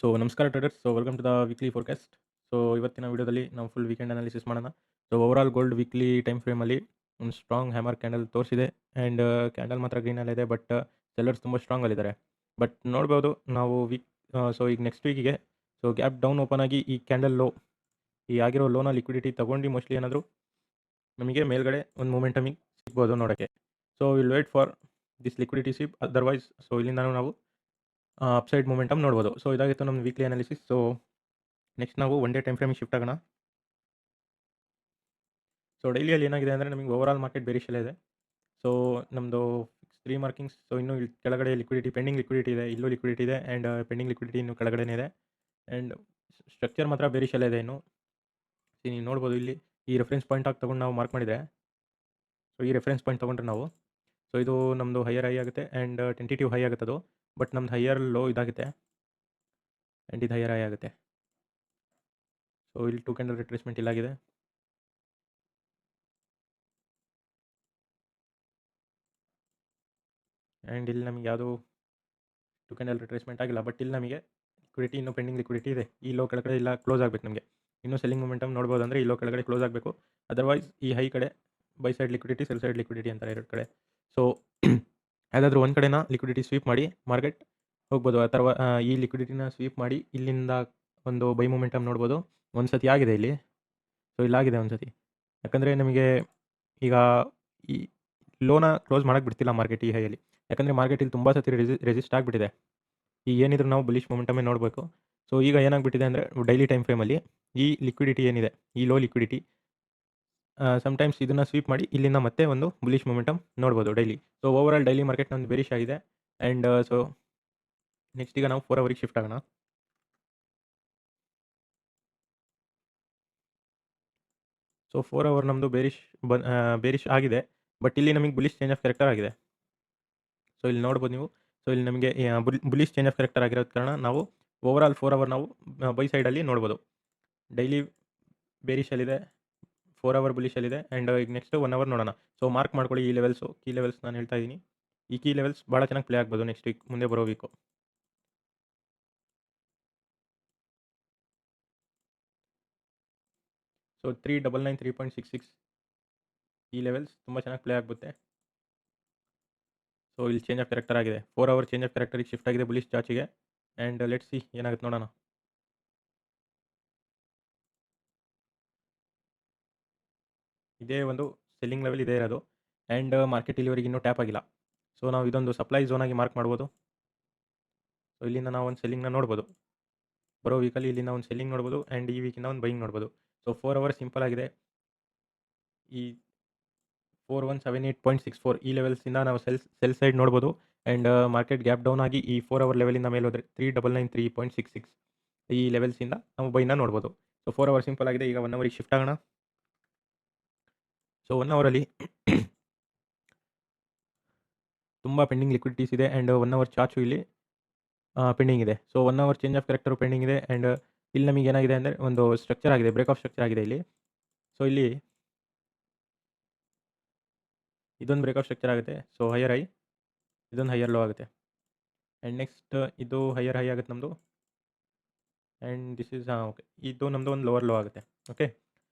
ನಮಸ್ಕಾರ traders. Welcome to the weekly forecast. ಇವತ್ತಿನ ವಿಡಿಯೋದಲ್ಲಿ ನಾವು ಫುಲ್ ವೀಕೆಂಡ್ ಅನಾಲಿಸಿಸ್ ಮಾಡೋಣ. ಓವರಾಲ್ ಗೋಲ್ಡ್ ವೀಕ್ಲಿ ಟೈಮ್ ಫ್ರೇಮಲ್ಲಿ ಒಂದು ಸ್ಟ್ರಾಂಗ್ ಹ್ಯಾಮರ್ ಕ್ಯಾಂಡಲ್ ತೋರಿಸಿದೆ ಆ್ಯಂಡ್ ಕ್ಯಾಂಡಲ್ ಮಾತ್ರ ಗ್ರೀನಲ್ಲಿದೆ. ಬಟ್ ಸೆಲ್ಲರ್ಸ್ ತುಂಬ ಸ್ಟ್ರಾಂಗಲ್ಲಿದ್ದಾರೆ. ಬಟ್ ನೋಡ್ಬೋದು ನಾವು ಈಗ ನೆಕ್ಸ್ಟ್ ವೀಕಿಗೆ ಗ್ಯಾಪ್ ಡೌನ್ ಓಪನ್ ಆಗಿ ಈ ಕ್ಯಾಂಡಲ್ ಲೋ, ಈ ಆಗಿರೋ ಲೋನ ಲಿಕ್ವಿಡಿಟಿ ತೊಗೊಂಡು ಮೋಸ್ಟ್ಲಿ ಏನಾದರೂ ನಮಗೆ ಮೇಲ್ಗಡೆ ಒಂದು ಮೂಮೆಂಟಮಿಗೆ ಸಿಗ್ಬೋದು ನೋಡೋಕ್ಕೆ. Will wait for this liquidity sweep. Otherwise ಇಲ್ಲಿಂದ ನಾವು ಅಪ್ಸೈಡ್ ಮೂಮೆಂಟಮ್ ನೋಡ್ಬೋದು. ಇದಾಗಿತ್ತು ನಮ್ಮ ವೀಕ್ಲಿ ಅನಾಲಿಸಿಸ್. ನೆಕ್ಸ್ಟ್ ನಾವು ಒನ್ ಡೇ ಟೈಮ್ ಫ್ರೇಮಿಗೆ ಶಿಫ್ಟ್ ಆಗೋಣ. ಡೈಲಿಯಲ್ಲಿ ಏನಾಗಿದೆ ಅಂದರೆ ನಮಗೆ ಓವರಾಲ್ ಮಾರ್ಕೆಟ್ ಬೇರಿಷಲ್ಲೇ ಇದೆ. ನಮ್ಮದು 3 ಮಾರ್ಕಿಂಗ್ಸ್. ಇನ್ನೂ ಇಲ್ಲಿ ಕೆಳಗಡೆ ಲಿಕ್ವಿಡಿಟಿ, ಪೆಂಡಿಂಗ್ ಲಿಕ್ವಿಡಿಟಿ ಇದೆ, ಇಲ್ಲೂ ಲಿಕ್ವಿಡಿಟಿ ಇದೆ ಆ್ಯಂಡ್ ಪೆಂಡಿಂಗ್ ಲಿಕ್ವಿಡಿಟಿ ಇನ್ನೂ ಕೆಳಗಡೆನೇ ಇದೆ. ಆ್ಯಂಡ್ ಸ್ಟ್ರಕ್ಚರ್ ಮಾತ್ರ ಬೇರಿಷಲ್ಲೇ ಇದೆ ಇನ್ನು. ನೀವು ನೋಡ್ಬೋದು ಇಲ್ಲಿ ಈ ರೆಫರೆನ್ಸ್ ಪಾಯಿಂಟ್ ಆಗಿ ತೊಗೊಂಡು ನಾವು ಮಾರ್ಕ್ ಮಾಡಿದರೆ, ಈ ರೆಫರೆನ್ಸ್ ಪಾಯಿಂಟ್ ತೊಗೊಂಡ್ರೆ ನಾವು ಇದು ನಮ್ಮದು ಹೈಯರ್ ಹೈ ಆಗುತ್ತೆ ಆ್ಯಂಡ್ ಟೆಂಟೇಟಿವ್ ಹೈ ಆಗುತ್ತೆ ಅದು. ಬಟ್ ನಮ್ದು ಹೈಯರ್ ಲೋ ಇದಾಗುತ್ತೆ ಆ್ಯಂಡ್ ಇದು ಹೈಯರ್ ಹೈ ಆಗುತ್ತೆ. ಇಲ್ಲಿ 2 ಕ್ಯಾಂಡಲ್ ರಿಟ್ರೇಸ್ಮೆಂಟ್ ಇಲ್ಲಾಗಿದೆ. ಆ್ಯಂಡ್ ಇಲ್ಲಿ ನಮಗೆ ಯಾವುದು 2 ಕ್ಯಾಂಡಲ್ ರಿಟ್ರೇಸ್ಮೆಂಟ್ ಆಗಿಲ್ಲ. ಬಟ್ ಇಲ್ಲಿ ನಮಗೆ ಲಿಕ್ವಿಡಿಟಿ, ಇನ್ನೂ ಪೆಂಡಿಂಗ್ ಲಿಕ್ವಿಡಿಟಿ ಇದೆ. ಈ ಲೋ ಕೆಳಗಡೆ ಇಲ್ಲ ಕ್ಲೋಸ್ ಆಗಬೇಕು. ನಮಗೆ ಇನ್ನೂ ಸೆಲ್ಲಿಂಗ್ ಮೊಮೆಂಟಮ್ ನೋಡ್ಬೋದು ಅಂದರೆ ಈ ಲೋ ಕೆಳಗಡೆ ಕ್ಲೋಸ್ ಆಗಬೇಕು. ಅದರ್ವೈಸ್ ಈ ಹೈ ಕಡೆ by side liquidity, cell side liquidity ಅಂತಾರೆ ಎರಡು ಕಡೆ. ಯಾವುದಾದ್ರೂ ಒಂದು ಕಡೆನ ಲಿಕ್ವಿಡಿಟಿ ಸ್ವೀಪ್ ಮಾಡಿ ಮಾರ್ಕೆಟ್ ಹೋಗ್ಬೋದು, ಅಥವಾ ಈ ಲಿಕ್ವಿಡಿಟಿನ ಸ್ವೀಪ್ ಮಾಡಿ ಇಲ್ಲಿಂದ ಒಂದು ಬೈ ಮೊಮೆಂಟಮ್ ನೋಡ್ಬೋದು. ಒಂದು ಸತಿ ಆಗಿದೆ ಇಲ್ಲಿ. ಇಲ್ಲಾಗಿದೆ ಒಂದು ಸತಿ. ಯಾಕಂದರೆ ನಮಗೆ ಈಗ ಈ ಲೋನ ಕ್ಲೋಸ್ ಮಾಡೋಕ್ಕೆ ಬಿಡ್ತಿಲ್ಲ ಮಾರ್ಕೆಟ್ ಈ ಹೈಯಲ್ಲಿ. ಯಾಕಂದರೆ ಮಾರ್ಕೆಟ್ ಇಲ್ಲಿ ತುಂಬ ಸತಿ ರೆಸಿಸ್ಟ್ ಆಗಿಬಿಟ್ಟಿದೆ. ಈಗ ಏನಿದ್ರು ನಾವು ಬುಲಿಶ್ ಮೊಮೆಂಟಮೇ ನೋಡಬೇಕು. ಈಗ ಏನಾಗ್ಬಿಟ್ಟಿದೆ ಅಂದರೆ ಡೈಲಿ ಟೈಮ್ ಫ್ರೇಮಲ್ಲಿ ಈ ಲಿಕ್ವಿಡಿಟಿ ಏನಿದೆ, ಈ ಲೋ ಲಿಕ್ವಿಡಿಟಿ ಸಮ್ಟೈಮ್ಸ್ ಇದನ್ನು ಸ್ವೀಪ್ ಮಾಡಿ ಇಲ್ಲಿಂದ ಮತ್ತೆ ಒಂದು ಬುಲಿಶ್ ಮೊಮೆಂಟಮ್ ನೋಡ್ಬೋದು ಡೈಲಿ. ಓವರಾಲ್ ಡೈಲಿ ಮಾರ್ಕೆಟ್ ನಮ್ಮದು ಬೆರಿಶ್ ಆಗಿದೆ. ಆ್ಯಂಡ್ ನೆಕ್ಸ್ಟ್ ಈಗ ನಾವು 4 ಅವರಿಗೆ ಶಿಫ್ಟ್ ಆಗೋಣ. 4 ಅವರ್ ನಮ್ಮದು ಬೇರಿಶ್ ಆಗಿದೆ. ಬಟ್ ಇಲ್ಲಿ ನಮಗೆ ಬುಲಿಶ್ ಚೇಂಜ್ ಆಫ್ ಕ್ಯಾರೆಕ್ಟರ್ ಆಗಿದೆ. ಇಲ್ಲಿ ನೋಡ್ಬೋದು ನೀವು. ಇಲ್ಲಿ ನಮಗೆ ಬುಲಿಶ್ ಚೇಂಜ್ ಆಫ್ ಕ್ಯಾರೆಕ್ಟರ್ ಆಗಿರೋದ ಕಾರಣ ನಾವು ಓವರಾಲ್ 4 ಅವರ್ ನಾವು ಬೈ ಸೈಡಲ್ಲಿ ನೋಡ್ಬೋದು. ಡೈಲಿ ಬೇರಿಶಲ್ಲಿದೆ, 4 ಅವರ್ ಬುಲಿಶಲ್ಲಿದೆ ಆ್ಯಂಡ್ ಈಗ ನೆಕ್ಸ್ಟ್ 1 ಅವರ್ ನೋಡೋಣ. ಮಾರ್ಕ್ ಮಾಡ್ಕೊಳ್ಳಿ ಈ ಲೆವೆಲ್ಸು, ಕೀ ಲೆವೆಲ್ಸ್ ನಾನು ಹೇಳ್ತಾ ಇದ್ದೀನಿ. ಈ ಕೀ ಲೆವೆಲ್ಸ್ ಭಾಳ ಚೆನ್ನಾಗಿ ಪ್ಲೇ ಆಗ್ಬೋದು ನೆಕ್ಸ್ಟ್ ವೀಕ್, ಮುಂದೆ ಬರೋ ವೀಕು. 399, 3.66 ಈ ಲೆವೆಲ್ಸ್ ತುಂಬ ಚೆನ್ನಾಗಿ ಪ್ಲೇ ಆಗುತ್ತೆ. ಇಲ್ಲಿ ಚೇಂಜ್ ಆಫ್ ಕ್ಯಾರೆಕ್ಟರ್ ಆಗಿದೆ. 4 ಅವರ್ ಚೇಂಜ್ ಆಫ್ ಕ್ಯಾರೆಕ್ಟರಿಗೆ ಶಿಫ್ಟ್ ಆಗಿದೆ ಬುಲಿಶ್ ಚಾರ್ಜಿಗೆ. ಆ್ಯಂಡ್ ಲೆಟ್ಸ್ ಸಿ ಏನಾಗುತ್ತೆ ನೋಡೋಣ. ಇದೇ ಒಂದು ಸೆಲ್ಲಿಂಗ್ ಲೆವೆಲ್ ಇದೇ ಇರೋದು ಆ್ಯಂಡ್ ಮಾರ್ಕೆಟ್ ಇಲ್ಲಿವರೆಗೆ ಇನ್ನೂ ಟ್ಯಾಪ್ ಆಗಿಲ್ಲ. ನಾವು ಇದೊಂದು ಸಪ್ಲೈ ಝೋನ್ ಆಗಿ ಮಾರ್ಕ್ ಮಾಡ್ಬೋದು. ಇಲ್ಲಿಂದ ನಾವು ಒಂದು ಸೆಲ್ಲಿಂಗ್ನ ನೋಡ್ಬೋದು. ಬರೋ ವೀಕಲ್ಲಿ ಇಲ್ಲಿಂದ ಒಂದು ಸೆಲ್ಲಿಂಗ್ ನೋಡ್ಬೋದು ಆ್ಯಂಡ್ ಈ ವೀಕಿಂದ ಒಂದು ಬೈಯಿಂಗ್ ನೋಡ್ಬೋದು. 4 ಅವರ್ ಸಿಂಪಲ್ ಆಗಿದೆ. ಈ 4178.64 ಈ ಲೆವೆಲ್ಸಿಂದ ನಾವು ಸೆಲ್ ಸೈಡ್ ನೋಡ್ಬೋದು. ಆ್ಯಂಡ್ ಮಾರ್ಕೆಟ್ ಗ್ಯಾಪ್ ಡೌನ್ ಆಗಿ ಈ 4 ಅವರ್ ಲೆವೆಲಿಂದ ಮೇಲೆ ಹೋದರೆ 3993.66 ಈ ಲೆವೆಲ್ಸಿಂದ ನಾವು ಬೈನ ನೋಡ್ಬೋದು. 4 ಅವರ್ ಸಿಂಪಲ್ ಆಗಿದೆ. ಈಗ 1 ಅವರಿಗೆ ಶಿಫ್ಟ್ ಆಗೋಣ. 1 ಅವರಲ್ಲಿ ತುಂಬ ಪೆಂಡಿಂಗ್ ಲಿಕ್ವಿಡಿಟೀಸ್ ಇದೆ ಆ್ಯಂಡ್ 1 ಅವರ್ ಚಾರ್ಜು ಇಲ್ಲಿ ಪೆಂಡಿಂಗ್ ಇದೆ. 1 hour change of character pending ಇದೆ ಆ್ಯಂಡ್ ಇಲ್ಲಿ ನಮಗೆ ಏನಾಗಿದೆ ಅಂದರೆ ಒಂದು ಸ್ಟ್ರಕ್ಚರ್ ಆಗಿದೆ, ಬ್ರೇಕ್ ಆಫ್ ಸ್ಟ್ರಕ್ಚರ್ ಆಗಿದೆ ಇಲ್ಲಿ. ಇಲ್ಲಿ ಇದೊಂದು ಬ್ರೇಕ್ ಆಫ್ ಸ್ಟ್ರಕ್ಚರ್ ಆಗುತ್ತೆ. ಹೈಯರ್ ಹೈ, ಇದೊಂದು ಹೈಯರ್ ಲೋ ಆಗುತ್ತೆ ಆ್ಯಂಡ್ ನೆಕ್ಸ್ಟ್ ಇದು ಹೈಯರ್ ಹೈ ಆಗುತ್ತೆ ನಮ್ಮದು. ಆ್ಯಂಡ್ ದಿಸ್ ಈಸ್ ಓಕೆ, ಇದು ನಮ್ಮದು ಒಂದು ಲೋವರ್ ಲೋ ಆಗುತ್ತೆ. ಓಕೆ,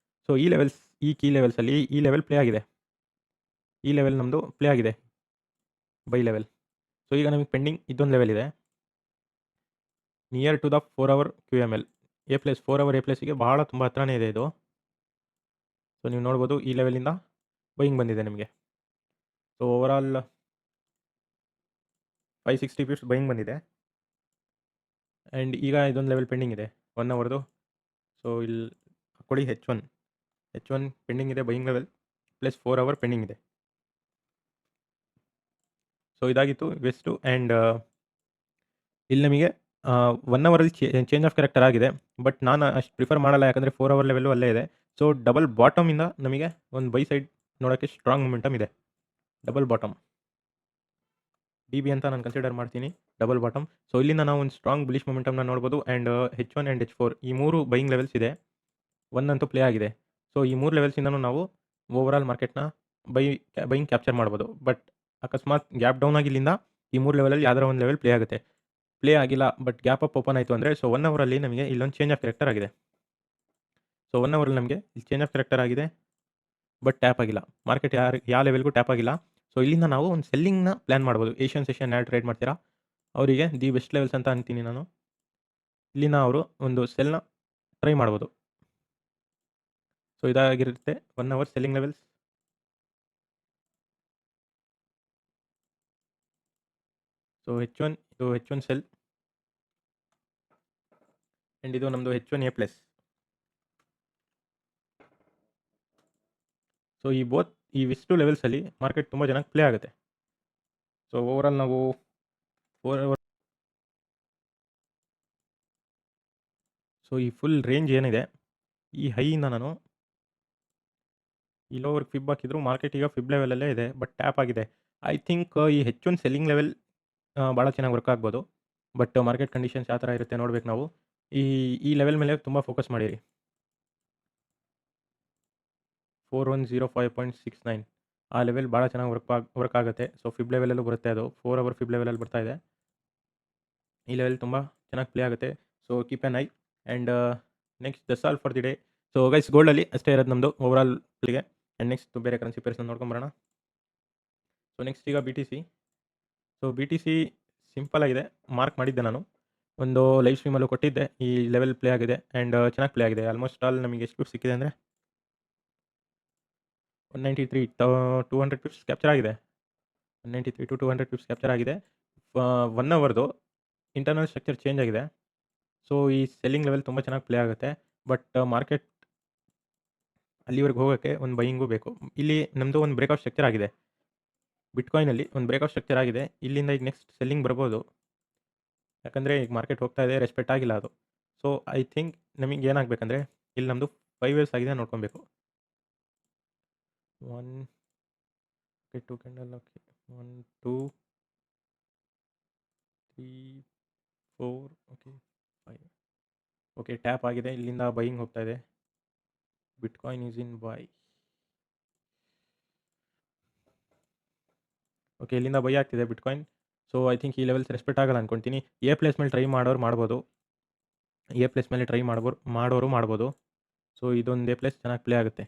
ಈ ಲೆವೆಲ್ಸ್, ಈ ಕೀ ಲೆವೆಲ್ಸಲ್ಲಿ ಈ ಲೆವೆಲ್ ಪ್ಲೇ ಆಗಿದೆ. ಈ ಲೆವೆಲ್ ನಮ್ಮದು ಪ್ಲೇ ಆಗಿದೆ, ಬೈ ಲೆವೆಲ್. ಈಗ ನಮಗೆ ಪೆಂಡಿಂಗ್ ಇದೊಂದು ಲೆವೆಲ್ ಇದೆ near to the 4 hour QML A+. 4 hour A+ಗೆ ಭಾಳ ತುಂಬ ಹತ್ರನೇ ಇದೆ ಇದು. ನೀವು ನೋಡ್ಬೋದು ಈ ಲೆವೆಲಿಂದ ಬೈಯಿಂಗ್ ಬಂದಿದೆ ನಿಮಗೆ. ಓವರಾಲ್ 560 ಪಿಪ್ಸ್ ಬೈಯಿಂಗ್ ಬಂದಿದೆ ಆ್ಯಂಡ್ ಈಗ ಇದೊಂದು ಲೆವೆಲ್ ಪೆಂಡಿಂಗ್ ಇದೆ 1 ಅವರ್ದು. ಇಲ್ಲಿ ಹಾಕ್ಕೊಳ್ಳಿ H1 ಪೆಂಡಿಂಗ್ ಇದೆ, buying level plus 4 hour pending ಇದೆ. ಇದಾಗಿತ್ತು ವೆಸ್ಟು ಆ್ಯಂಡ್ ಇಲ್ಲಿ ನಮಗೆ 1 ಅವರಲ್ಲಿ ಚೇಂಜ್ ಆಫ್ ಕ್ಯಾರೆಕ್ಟರ್ ಆಗಿದೆ. ಬಟ್ ನಾನು ಅಷ್ಟು ಪ್ರಿಫರ್ ಮಾಡಲ್ಲ, ಯಾಕಂದರೆ 4 ಅವರ್ ಲೆವೆಲ್ಲು ಅಲ್ಲೇ ಇದೆ. ಡಬಲ್ ಬಾಟಮಿಂದ ನಮಗೆ ಒಂದು ಬೈ ಸೈಡ್ ನೋಡೋಕ್ಕೆ ಸ್ಟ್ರಾಂಗ್ ಮೊಮೆಂಟಮ್ ಇದೆ. ಡಬಲ್ ಬಾಟಮ್ DB ಅಂತ ನಾನು ಕನ್ಸಿಡರ್ ಮಾಡ್ತೀನಿ, ಡಬಲ್ ಬಾಟಮ್. ಇಲ್ಲಿಂದ ನಾವು ಒಂದು ಸ್ಟ್ರಾಂಗ್ ಬುಲಿಶ್ ಮೊಮೆಂಟಮ್ನ ನೋಡ್ಬೋದು. ಆ್ಯಂಡ್ H1 ಆ್ಯಂಡ್ H4 ಈ 3 ಬೈಯಿಂಗ್ ಲೆವೆಲ್ಸ್ ಇದೆ. 1 ಅಂತೂ ಪ್ಲೇ ಆಗಿದೆ. ಈ 3 ಲೆವೆಲ್ಸಿಂದನೂ ನಾವು ಓವರಾಲ್ ಮಾರ್ಕೆಟ್ನ ಬೈಯಿಂಗ್ ಕ್ಯಾಪ್ಚರ್ ಮಾಡ್ಬೋದು. ಬಟ್ ಅಕಸ್ಮಾತ್ ಗ್ಯಾಪ್ ಡೌನ್ ಆಗಿ ಇಲ್ಲಿಂದ ಈ 3 ಲೆವೆಲಲ್ಲಿ ಯಾವ್ದಾರ ಒಂದು ಲೆವೆಲ್ ಪ್ಲೇ ಆಗುತ್ತೆ. ಪ್ಲೇ ಆಗಿಲ್ಲ ಬಟ್ ಗ್ಯಾಪ್ ಅಪ್ ಓಪನ್ ಆಯಿತು ಅಂದರೆ ಸೊ 1 ಅವರಲ್ಲಿ ನಮಗೆ ಇಲ್ಲೊಂದು ಚೇಂಜ್ ಆಫ್ ಕ್ಯಾರೆಕ್ಟರ್ ಆಗಿದೆ. ಸೊ 1 ಅವರಲ್ಲಿ ನಮಗೆ ಇಲ್ಲಿ ಚೇಂಜ್ ಆಫ್ ಕ್ಯಾರೆಕ್ಟರ್ ಆಗಿದೆ. ಬಟ್ ಟ್ಯಾಪ್ ಆಗಿಲ್ಲ. ಮಾರ್ಕೆಟ್ ಯಾವ ಲೆವೆಲ್‌ಗೂ ಟ್ಯಾಪ್ ಆಗಿಲ್ಲ. ಸೊ ಇಲ್ಲಿಂದ ನಾವು ಒಂದು ಸೆಲ್ಲಿಂಗ್‌ನ ಪ್ಲಾನ್ ಮಾಡ್ಬೋದು. ಏಷ್ಯನ್ ಸೆಷನ್ ಯಾರು ಟ್ರೇಡ್ ಮಾಡ್ತೀರಾ ಅವರಿಗೆ ದಿ ಬೆಸ್ಟ್ ಲೆವೆಲ್ಸ್ ಅಂತ ಅಂತೀನಿ ನಾನು. ಇಲ್ಲಿನ ಅವರು ಒಂದು ಸೆಲ್‌ನ ಟ್ರೈ ಮಾಡ್ಬೋದು. ಸೊ ಇದಾಗಿರುತ್ತೆ 1 hour selling levels. So H1 ಇದು H1 ಸೆಲ್ ಆ್ಯಂಡ್ ಇದು ನಮ್ಮದು H1 ಎ ಪ್ಲಸ್. ಸೊ ಇವಿಷ್ಟು ಲೆವೆಲ್ಸಲ್ಲಿ ಮಾರ್ಕೆಟ್ ತುಂಬ ಚೆನ್ನಾಗಿ ಪ್ಲೇ ಆಗುತ್ತೆ. ಸೊ ಓವರಾಲ್ ನಾವು 4 ಅವರ್ ಸೊ ಈ ಫುಲ್ ರೇಂಜ್ ಏನಿದೆ ಈ ಹೈಯಿಂದ ನಾನು ಈ ಲೋವರ್ಗೆ ಫಿಬ್ ಹಾಕಿದ್ರು ಮಾರ್ಕೆಟ್ ಈಗ ಫಿಬ್ ಲೆವೆಲಲ್ಲೇ ಇದೆ ಬಟ್ ಟ್ಯಾಪ್ ಆಗಿದೆ. ಐ ಥಿಂಕ್ ಈ H1 ಸೆಲ್ಲಿಂಗ್ ಲೆವೆಲ್ ಭಾಳ ಚೆನ್ನಾಗಿ ವರ್ಕ್ ಆಗ್ಬೋದು. ಬಟ್ ಮಾರ್ಕೆಟ್ ಕಂಡೀಷನ್ಸ್ ಯಾವ ಥರ ಇರುತ್ತೆ ನೋಡ್ಬೇಕು ನಾವು. ಈ ಲೆವೆಲ್ ಮೇಲೆ ತುಂಬ ಫೋಕಸ್ ಮಾಡಿರಿ. 4105.69 ಆ ಲೆವೆಲ್ ಭಾಳ ಚೆನ್ನಾಗಿ ವರ್ಕ್ ಆಗುತ್ತೆ. ಸೊ ಫಿಬ್ ಲೆವೆಲಲ್ಲೂ ಬರುತ್ತೆ ಅದು. 4 ಅವರ್ ಫಿಬ್ ಲೆವೆಲಲ್ಲಿ ಬರ್ತಾ ಇದೆ. ಈ ಲೆವೆಲ್ ತುಂಬ ಚೆನ್ನಾಗಿ ಪ್ಲೇ ಆಗುತ್ತೆ. So keep an eye and next that's all for the day. So guys ಗೋಲ್ಡಲ್ಲಿ ಅಷ್ಟೇ ಇರೋದು ನಮ್ಮದು ಓವರಾಲ್ ಪ್ಲೇಗೆ. ಆ್ಯಂಡ್ ನೆಕ್ಸ್ಟ್ ಬೇರೆ ಕರೆನ್ಸಿ ಪೇರ್ಸ್ನ ನೋಡ್ಕೊಂಬರೋಣ. ಸೊ ನೆಕ್ಸ್ಟ್ ಈಗ BTC. ಸೊ BTC ಸಿಂಪಲ್ ಆಗಿದೆ. ಮಾರ್ಕ್ ಮಾಡಿದ್ದೆ ನಾನು. ಒಂದು ಲೈವ್ ಸ್ಟ್ರೀಮಲ್ಲೂ ಕೊಟ್ಟಿದ್ದೆ. ಈ ಲೆವೆಲ್ ಪ್ಲೇ ಆಗಿದೆ ಆ್ಯಂಡ್ ಚೆನ್ನಾಗಿ ಪ್ಲೇ ಆಗಿದೆ. ಆಲ್ಮೋಸ್ಟ್ ಆಲ್ ನಮಗೆ ಎಷ್ಟು ಪಿಪ್ಸ್ ಸಿಕ್ಕಿದೆ ಅಂದರೆ 193 200 ಪಿಪ್ಸ್ ಕ್ಯಾಪ್ಚರ್ ಆಗಿದೆ. 193 to 200 ಪಿಪ್ಸ್ ಕ್ಯಾಪ್ಚರ್ ಆಗಿದೆ. 1 ಅವರ್ದು ಇಂಟರ್ನಲ್ ಸ್ಟ್ರಕ್ಚರ್ ಚೇಂಜ್ ಆಗಿದೆ. ಸೊ ಈ ಸೆಲ್ಲಿಂಗ್ ಲೆವೆಲ್ ತುಂಬ ಚೆನ್ನಾಗಿ ಪ್ಲೇ ಆಗುತ್ತೆ. ಬಟ್ ಮಾರ್ಕೆಟ್ ಅಲ್ಲಿವರೆಗೆ ಹೋಗೋಕ್ಕೆ ಒಂದು ಬೈಯಿಂಗು ಬೇಕು. ಇಲ್ಲಿ ನಮ್ಮದು ಒಂದು ಬ್ರೇಕ್ಔಟ್ ಸ್ಟ್ರಕ್ಚರ್ ಆಗಿದೆ. ಬಿಟ್ಕಾಯಿನಲ್ಲಿ ಒಂದು ಬ್ರೇಕ್ಔಟ್ ಸ್ಟ್ರಕ್ಚರ್ ಆಗಿದೆ. ಇಲ್ಲಿಂದ ಈಗ ನೆಕ್ಸ್ಟ್ ಸೆಲ್ಲಿಂಗ್ ಬರ್ಬೋದು. ಯಾಕಂದರೆ ಈಗ ಮಾರ್ಕೆಟ್ ಹೋಗ್ತಾ ಇದೆ, ರೆಸ್ಪೆಕ್ಟ್ ಆಗಿಲ್ಲ ಅದು. ಸೊ ಐ ಥಿಂಕ್ ನಮಗೆ ಏನಾಗಬೇಕಂದ್ರೆ ಇಲ್ಲಿ ನಮ್ಮದು 5 ವೇವ್ಸ್ ಆಗಿದೆ ನೋಡ್ಕೊಬೇಕು. 1 okay 2 candle okay 1 2 3 4 okay 5 okay tap ಆಗಿದೆ. ಇಲ್ಲಿಂದ ಬೈಯಿಂಗ್ ಹೋಗ್ತಾ ಇದೆ. Bitcoin is in by. Okay ಇಲ್ಲಿಂದ ಬೈ ಆಗ್ತಿದೆ ಬಿಟ್ಕಾಯಿನ್. ಸೊ ಐ ಥಿಂಕ್ ಈ ಲೆವೆಲ್ಸ್ ರೆಸ್ಪೆಕ್ಟ್ ಆಗಲ್ಲ ಅಂದ್ಕೊಳ್ತೀನಿ. ಎ ಪ್ಲೇಸ್ ಮೇಲೆ ಟ್ರೈ ಮಾಡೋರು ಮಾಡ್ಬೋದು. ಎ ಪ್ಲೇಸ್ ಮೇಲೆ ಟ್ರೈ ಮಾಡೋರು ಮಾಡ್ಬೋದು. ಸೊ ಇದೊಂದು ಎ ಪ್ಲೇಸ್ ಚೆನ್ನಾಗಿ ಪ್ಲೇ ಆಗುತ್ತೆ.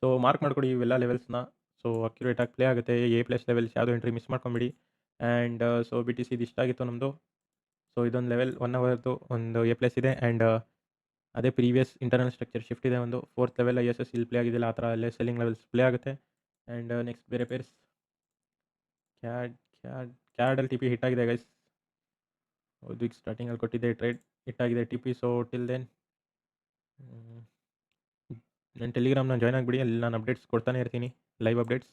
ಸೊ ಮಾರ್ಕ್ ಮಾಡ್ಕೊಡಿ ಇವೆಲ್ಲ ಲೆವೆಲ್ಸ್ನ. ಸೊ ಅಕ್ಯುರೇಟಾಗಿ ಪ್ಲೇ ಆಗುತ್ತೆ. ಎ ಪ್ಲೇಸ್ ಲೆವೆಲ್ಸ್ ಯಾವುದೋ ಎಂಟ್ರಿ ಮಿಸ್ ಮಾಡ್ಕೊಂಬಿಡಿ. ಆ್ಯಂಡ್ ಸೊ BTC ಇದು ಇಷ್ಟ ಆಗಿತ್ತು ನಮ್ಮದು. ಸೊ ಇದೊಂದು ಲೆವೆಲ್ 1 ಅವರ್ದು ಒಂದು ಎ ಪ್ಲೇಸ್ ಇದೆ ಆ್ಯಂಡ್ ಅದೇ ಪ್ರೀವಿಯಸ್ ಇಂಟರ್ನಲ್ ಸ್ಟ್ರಕ್ಚರ್ ಶಿಫ್ಟ್ ಇದೆ. ಒಂದು 4th ಲೆವೆಲ್ ISS ಇಲ್ಲಿ ಪ್ಲೇ ಆಗಿದೆಯಲ್ಲ ಆ ಥರ ಅಲ್ಲೇ ಸೆಲ್ಲಿಂಗ್ ಲೆವೆಲ್ಸ್ ಪ್ಲೇ ಆಗುತ್ತೆ. ಆ್ಯಂಡ್ ನೆಕ್ಸ್ಟ್ ಬೇರೆ ಪೇರ್ಸ್ ಕ್ಯಾಡಲ್ಲಿ TP ಹಿಟ್ ಆಗಿದೆ ಗೈಸ್. ಹೌದು ಈಗ ಸ್ಟಾರ್ಟಿಂಗಲ್ಲಿ ಕೊಟ್ಟಿದ್ದೆ ಟ್ರೇಡ್ ಹಿಟ್ ಆಗಿದೆ TP. ಸೊ ಟಿಲ್ ದೆನ್ ನನ್ನ ಟೆಲಿಗ್ರಾಮ್ನ ಜಾಯ್ನ್ ಆಗಿಬಿಡಿ. ಅಲ್ಲಿ ನಾನು ಅಪ್ಡೇಟ್ಸ್ ಕೊಡ್ತಾನೆ ಇರ್ತೀನಿ, ಲೈವ್ ಅಪ್ಡೇಟ್ಸ್.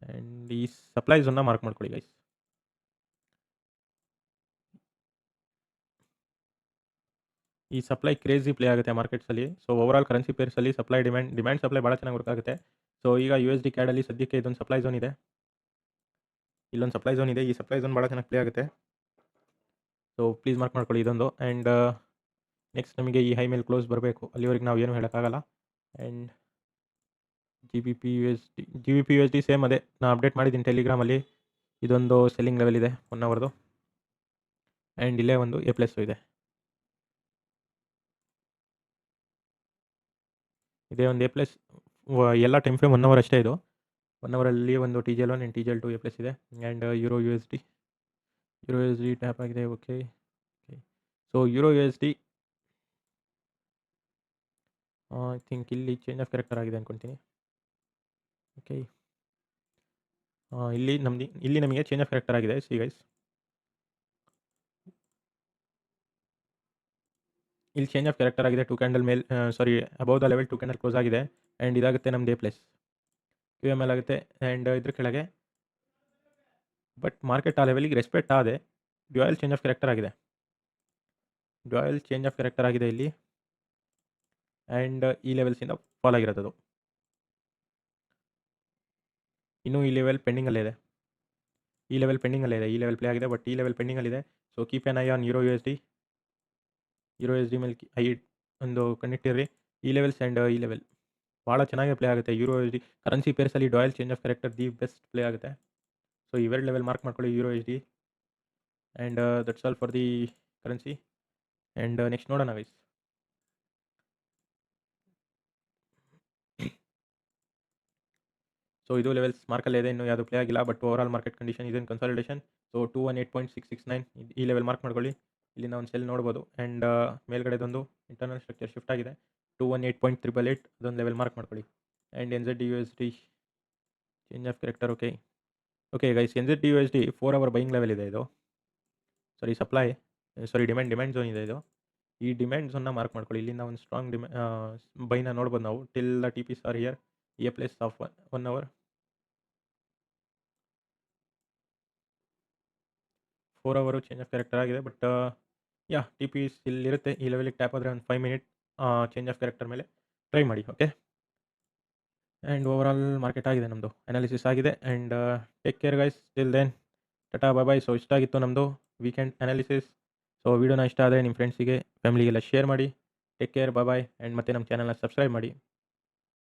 ಆ್ಯಂಡ್ ಈ ಸಪ್ಲೈ ಝೋನ್ನ ಮಾರ್ಕ್ ಮಾಡ್ಕೊಳ್ಳಿ ಗೈಸ್. ಈ ಸಪ್ಲೈ ಕ್ರೇಜಿ ಪ್ಲೇ ಆಗುತ್ತೆ ಮಾರ್ಕೆಟ್ಸಲ್ಲಿ. ಸೊ ಓವರಾಲ್ ಕರೆನ್ಸಿ ಪೇರ್ಸಲ್ಲಿ ಡಿಮ್ಯಾಂಡ್ ಸಪ್ಲೈ ಭಾಳ ಚೆನ್ನಾಗಿ ವರ್ಕ್ ಆಗುತ್ತೆ. ಸೊ ಈಗ USD ಕ್ಯಾಡಲ್ಲಿ ಸದ್ಯಕ್ಕೆ ಇದೊಂದು ಸಪ್ಲೈ ಝೋನ್ ಇದೆ. ಇಲ್ಲೊಂದು ಸಪ್ಲೈ ಝೋನ್ ಇದೆ. ಈ ಸಪ್ಲೈ ಝೋನ್ ಭಾಳ ಚೆನ್ನಾಗಿ ಪ್ಲೇ ಆಗುತ್ತೆ. ಸೊ ಪ್ಲೀಸ್ ಮಾರ್ಕ್ ಮಾಡ್ಕೊಳ್ಳಿ ಇದೊಂದು. ಆ್ಯಂಡ್ ನೆಕ್ಸ್ಟ್ ನಮಗೆ ಈ ಹೈ ಮೇಲೆ ಕ್ಲೋಸ್ ಬರಬೇಕು. ಅಲ್ಲಿವರೆಗೆ ನಾವು ಏನು ಹೇಳೋಕ್ಕಾಗಲ್ಲ. ಆ್ಯಂಡ್ GBP USD ಸೇಮ್ ಅದೇ ನಾನು ಅಪ್ಡೇಟ್ ಮಾಡಿದ್ದೀನಿ ಟೆಲಿಗ್ರಾಮಲ್ಲಿ. ಇದೊಂದು ಸೆಲ್ಲಿಂಗ್ ಲೆವೆಲ್ ಇದೆ 1 ಅವರ್ದು. ಆ್ಯಂಡ್ ಇಲ್ಲೇ ಒಂದು ಎ ಪ್ಲಸ್ಸು ಇದೆ. ಇದೇ ಒಂದು ಎ ಪ್ಲಸ್. ಎಲ್ಲ ಟೈಮ್ ಫ್ರೇಮ್ 1 ಅವರ್ ಅಷ್ಟೇ ಇದು. 1 ಅವರಲ್ಲಿ ಒಂದು TGL1 and TGL2 A plus ಇದೆ. ಆ್ಯಂಡ್ ಯೂರೋ USD ಟ್ಯಾಪ್ ಆಗಿದೆ. Okay so euro USD I think ಇಲ್ಲಿ ಚೇಂಜ್ ಆಫ್ ಕ್ಯಾರೆಕ್ಟರ್ ಆಗಿದೆ ಅಂದ್ಕೊಳ್ತೀನಿ. ಓಕೆ ಇಲ್ಲಿ ನಮಗೆ ಚೇಂಜ್ ಆಫ್ ಕ್ಯಾರೆಕ್ಟರ್ ಆಗಿದೆ. ಸಿ ಗೈಸ್ ಇಲ್ಲಿ ಚೇಂಜ್ ಆಫ್ ಕ್ಯಾರೆಕ್ಟರ್ ಆಗಿದೆ. 2 ಕ್ಯಾಂಡಲ್ ಮೇಲೆ above the level 2 candle close ಆಗಿದೆ. ಆ್ಯಂಡ್ ಇದಾಗುತ್ತೆ ನಮ್ಮದು ಎ ಪ್ಲಸ್. QML ಆಗುತ್ತೆ ಆ್ಯಂಡ್ ಇದ್ರ ಕೆಳಗೆ ಬಟ್ ಮಾರ್ಕೆಟ್ ಆ ಲೆವೆಲಿಗೆ ರೆಸ್ಪೆಕ್ಟ್ ಆದೆ. ಡ್ಯುಯಲ್ ಚೇಂಜ್ ಆಫ್ ಕ್ಯಾರೆಕ್ಟರ್ ಆಗಿದೆ ಇಲ್ಲಿ. ಆ್ಯಂಡ್ ಈ ಲೆವೆಲ್ಸಿಂದ ಫಾಲ್ ಆಗಿರೋದು. ಇನ್ನೂ ಈ ಲೆವೆಲ್ ಪೆಂಡಿಂಗಲ್ಲೇ ಇದೆ. ಈ ಲೆವೆಲ್ ಪ್ಲೇ ಆಗಿದೆ ಬಟ್ ಈ ಲೆವೆಲ್ ಪೆಂಡಿಂಗಲ್ಲಿದೆ. So keep an eye on euro USD ಮೇಲೆ ಒಂದು ಕನೆಕ್ಟಿರ್ರಿ. ಈ ಲೆವೆಲ್ಸ್ ಆ್ಯಂಡ್ ಈ ಲೆವೆಲ್ ಭಾಳ ಚೆನ್ನಾಗಿ ಪ್ಲೇ ಆಗುತ್ತೆ. ಯೂರೋ USD ಕರೆನ್ಸಿ ಪೇರ್ಸಲ್ಲಿ dual change of character the best play ಆಗುತ್ತೆ. ಸೊ ಇವೆರಡು ಲೆವೆಲ್ ಮಾರ್ಕ್ ಮಾಡ್ಕೊಳ್ಳಿ euro USD. And that's all for the currency. And next ನೋಡೋಣ ಗೈಸ್. ಸೊ ಇದು ಲೆವೆಲ್ಸ್ ಮಾರ್ಕಲ್ಲೇ ಇದೆ, ಇನ್ನೂ ಯಾವುದು ಪ್ಲೇ ಆಗಿಲ್ಲ. But over all market condition ಇದೆ ಕನ್ಸಾಲಿಡೇಷನ್. ಸೊ 218.669 ಈ ಲೆವೆಲ್ ಮಾರ್ಕ್ ಮಾಡ್ಕೊಳ್ಳಿ. ಇಲ್ಲಿಂದ ಒಂದು ಸೆಲ್ ನೋಡ್ಬೋದು. ಆ್ಯಂಡ್ ಮೇಲ್ಗಡೆದೊಂದು ಇಂಟರ್ನಲ್ ಸ್ಟ್ರಕ್ಚರ್ ಶಿಫ್ಟ್ ಆಗಿದೆ 218.888, ಅದೊಂದು ಲೆವೆಲ್ ಮಾರ್ಕ್ ಮಾಡ್ಕೊಳ್ಳಿ. And NZD/USD change of character. Okay guys, NZD/USD 4 hour buying level ಇದೆ ಇದು. ಡಿಮ್ಯಾಂಡ್ ಝೋನ್ ಇದೆ ಇದು. ಈ ಡಿಮ್ಯಾಂಡ್ ಝೋನ್ನ ಮಾರ್ಕ್ ಮಾಡ್ಕೊಳ್ಳಿ. ಇಲ್ಲಿಂದ ಒಂದು ಸ್ಟ್ರಾಂಗ್ ಬೈನ ನೋಡ್ಬೋದು ನಾವು. Till the TPs are here a place of 1 hour. 4 hour change of character ಆಗಿದೆ. ಬಟ್ TPs ಇಲ್ಲಿರುತ್ತೆ. ಈ ಲೆವೆಲಿಗೆ ಟ್ಯಾಪ್ ಆದರೆ ಒಂದು 5 ಮಿನಿಟ್ ಚೇಂಜ್ ಆಫ್ ಕ್ಯಾರೆಕ್ಟರ್ ಮೇಲೆ ಟ್ರೈ ಮಾಡಿ. Okay, and over all market ಆಗಿದೆ, ನಮ್ಮದು ಅನಾಲಿಸಿಸ್ ಆಗಿದೆ. And take care guys, till then tata bye bye. So ಇಷ್ಟ ಆಗಿತ್ತು ನಮ್ಮದು ವೀಕೆಂಡ್ ಅನಾಲಿಸಿಸ್. ಸೊ ವಿಡಿಯೋನ ಇಷ್ಟ ಆದರೆ ನಿಮ್ಮ ಫ್ರೆಂಡ್ಸಿಗೆ ಫ್ಯಾಮಿಲಿಗೆಲ್ಲ ಶೇರ್ ಮಾಡಿ. Take care, bye bye. And ಮತ್ತೆ ನಮ್ಮ ಚಾನಲ್ನ ಸಬ್ಸ್ಕ್ರೈಬ್ ಮಾಡಿ.